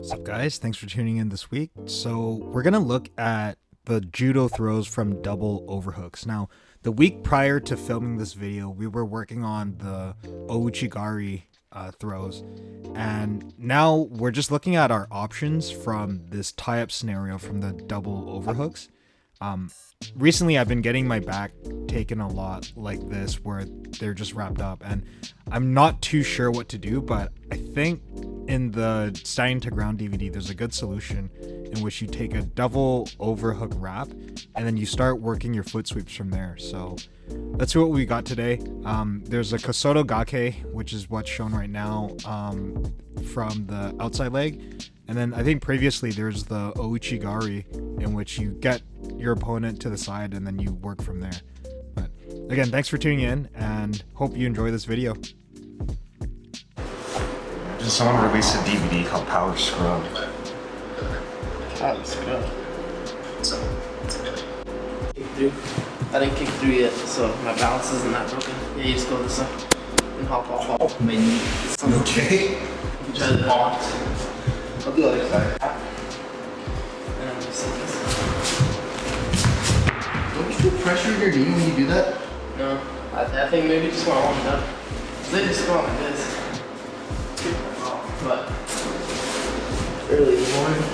What's up, guys? Thanks for tuning in this week. So we're gonna look at the judo throws from double overhooks. Now, the week prior to filming this video, we were working on the Ouchi Gari throws, and now we're just looking at our options from this tie-up scenario from the double overhooks. Recently I've been getting my back taken a lot like this, where they're just wrapped up, and I'm not too sure what to do, but I think in the Standing to Ground DVD there's a good solution in which you take a double overhook wrap and then you start working your foot sweeps from there. So let's see what we got today. There's a Kosoto Gake, which is what's shown right now, from the outside leg, and then I think previously there's the Ouchi Gari, in which you get your opponent to the side and then you work from there. But again, thanks for tuning in and hope you enjoy this video. Did someone release a DVD called Power Scrub? Power Scrub. Kick through. I didn't kick through yet, so my balance isn't that broken. Yeah, you just go this way and hop off. Oh, my knee. Okay. You try the box. I'll do the other side. And I'm just like this. Don't you feel pressure in your knee when you do that? No, I think maybe just want to warm it up. They just go like this. But early in the morning.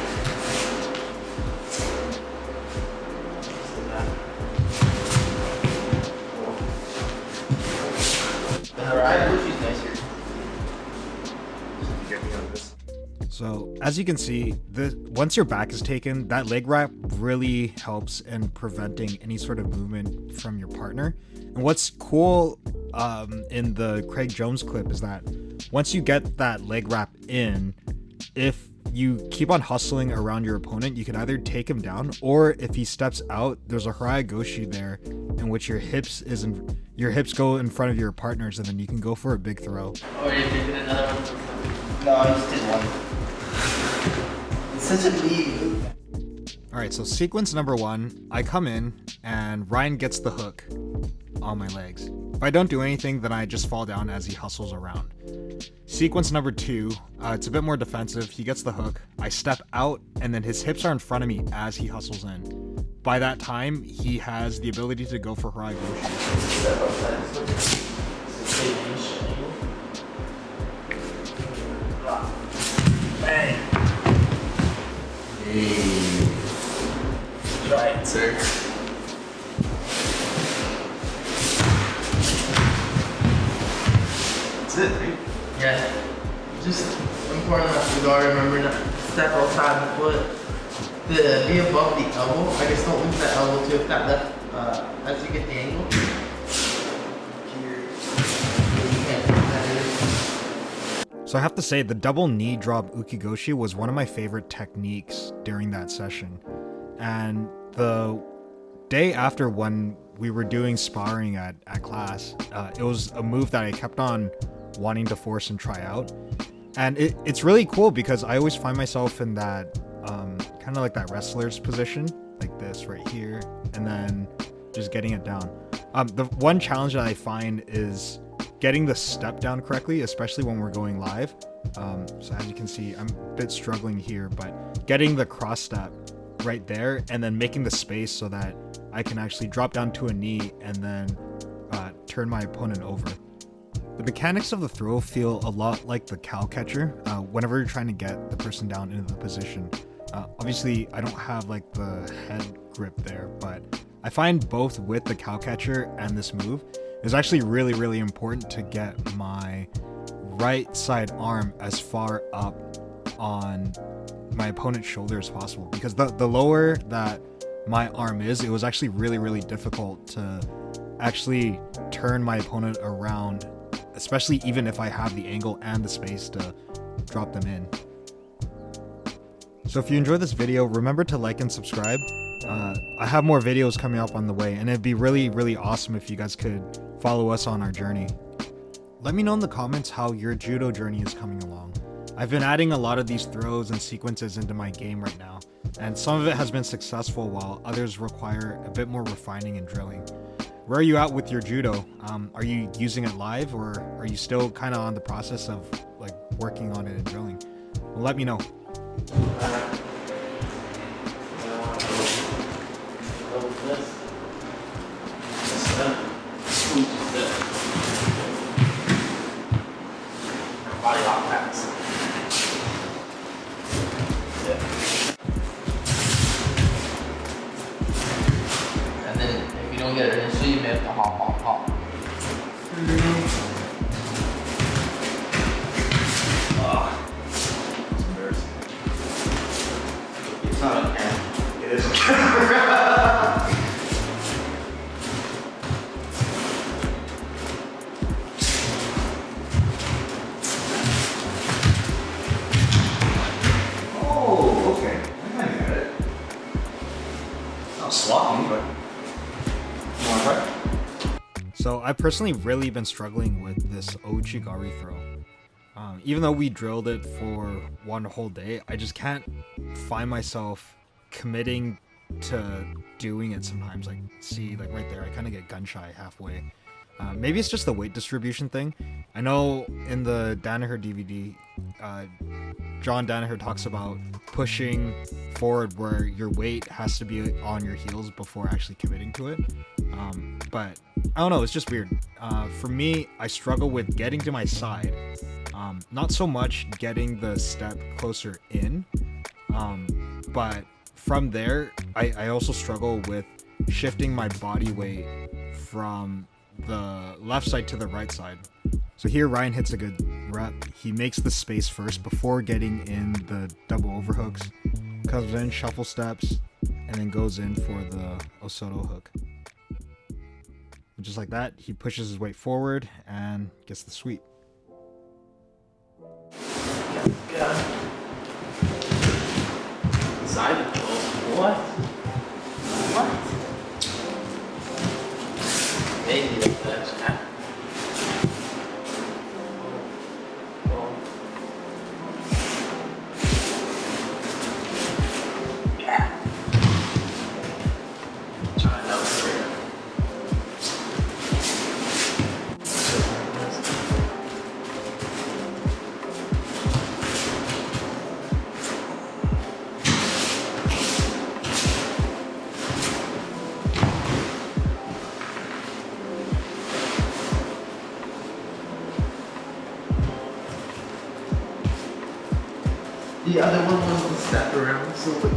Goshi's nicer. Get me on this. So as you can see, once your back is taken, that leg wrap really helps in preventing any sort of movement from your partner. And what's cool in the Craig Jones clip is that once you get that leg wrap in, if you keep on hustling around your opponent, you can either take him down, or if he steps out, there's a Harai Goshi there in which your hips go in front of your partners, and then you can go for a big throw. Or you did another one? No, I just did one. It's such a neat move. Alright, so sequence number one, I come in and Ryan gets the hook on my legs. If I don't do anything, then I just fall down as he hustles around. Sequence number two, it's a bit more defensive. He gets the hook, I step out, and then his hips are in front of me as he hustles in. By that time, he has the ability to go for Harai Goshi. Bang! Hey. Try it, sir. That's it, right? Yeah. Just important enough to guard, remember to step outside the foot. To be above the elbow. I guess don't lose that elbow too if that left as you get the angle. So I have to say, the double knee drop ukigoshi was one of my favorite techniques during that session. And the day after, when we were doing sparring at class, it was a move that I kept on wanting to force and try out. And it's really cool because I always find myself in that kind of like that wrestler's position, like this right here, and then just getting it down. The one challenge that I find is getting the step down correctly, especially when we're going live. So as you can see, I'm a bit struggling here, but getting the cross step right there and then making the space so that I can actually drop down to a knee and then turn my opponent over. The mechanics of the throw feel a lot like the cow catcher whenever you're trying to get the person down into the position. Obviously, I don't have like the head grip there, but I find both with the cow catcher and this move is actually really, really important to get my right side arm as far up on my opponent's shoulder as possible, because the lower that my arm is, it was actually really, really difficult to actually turn my opponent around, especially even if I have the angle and the space to drop them in. So if you enjoyed this video, remember to like and subscribe. I have more videos coming up on the way, and it'd be really, really awesome if you guys could follow us on our journey. Let me know in the comments how your judo journey is coming along. I've been adding a lot of these throws and sequences into my game right now, and some of it has been successful while others require a bit more refining and drilling. Where are you at with your judo? Are you using it live, or are you still kind of on the process of like working on it and drilling? Well, let me know. Body lock packs. And then if you don't get it initially, you may have to hop. It's embarrassing. It's not on camera. It is on camera. Oh, okay. I kind of got it. It's not sloppy, but you want to try? So I've personally really been struggling with this Ouchi Gari throw. Even though we drilled it for one whole day, I just can't find myself committing to doing it sometimes. Like, see, like right there, I kind of get gun shy halfway. Maybe it's just the weight distribution thing. I know in the Danaher DVD, John Danaher talks about pushing forward where your weight has to be on your heels before actually committing to it. But I don't know, it's just weird. For me, I struggle with getting to my side. Not so much getting the step closer in, but from there, I also struggle with shifting my body weight from the left side to the right side. So here Ryan hits a good rep. He makes the space first before getting in the double overhooks, comes in, shuffle steps, and then goes in for the Kosoto hook. And just like that, he pushes his weight forward and gets the sweep. Yeah. Side what? Maybe that's that. Yeah. Trying to the other one was the step around, so what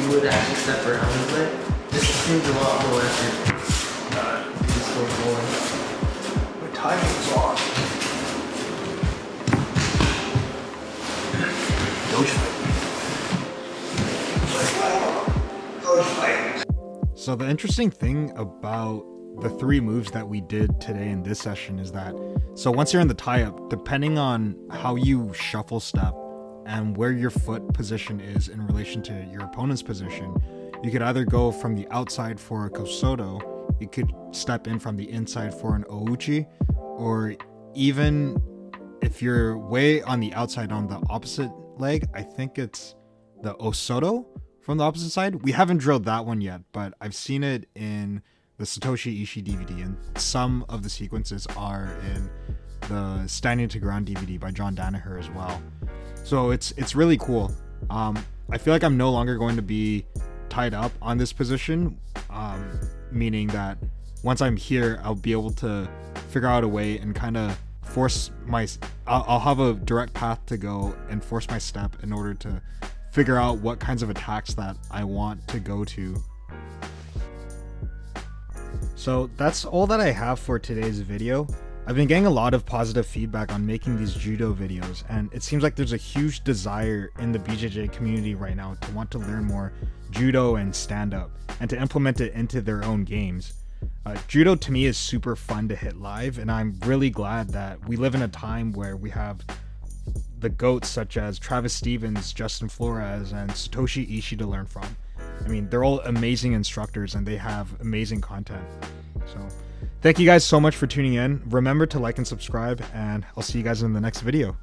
you would actually step around is like, this seems a lot more effort. Just go forward. My timing's off. Goshi fight. So the interesting thing about the 3 moves that we did today in this session is that, so once you're in the tie-up, depending on how you shuffle step and where your foot position is in relation to your opponent's position, you could either go from the outside for a Kosoto, you could step in from the inside for an Ouchi, or even if you're way on the outside on the opposite leg, I think it's the Kosoto from the opposite side. We haven't drilled that one yet, but I've seen it in the Satoshi Ishii DVD, and some of the sequences are in the Standing to Ground DVD by John Danaher as well. So it's really cool. I feel like I'm no longer going to be tied up on this position, meaning that once I'm here, I'll be able to figure out a way and kind of force I'll have a direct path to go and force my step in order to figure out what kinds of attacks that I want to go to. So that's all that I have for today's video. I've been getting a lot of positive feedback on making these judo videos, and it seems like there's a huge desire in the BJJ community right now to want to learn more judo and stand-up, and to implement it into their own games. Judo to me is super fun to hit live, and I'm really glad that we live in a time where we have the GOATs such as Travis Stevens, Justin Flores, and Satoshi Ishii to learn from. I mean, they're all amazing instructors and they have amazing content. So thank you guys so much for tuning in. Remember to like and subscribe, and I'll see you guys in the next video.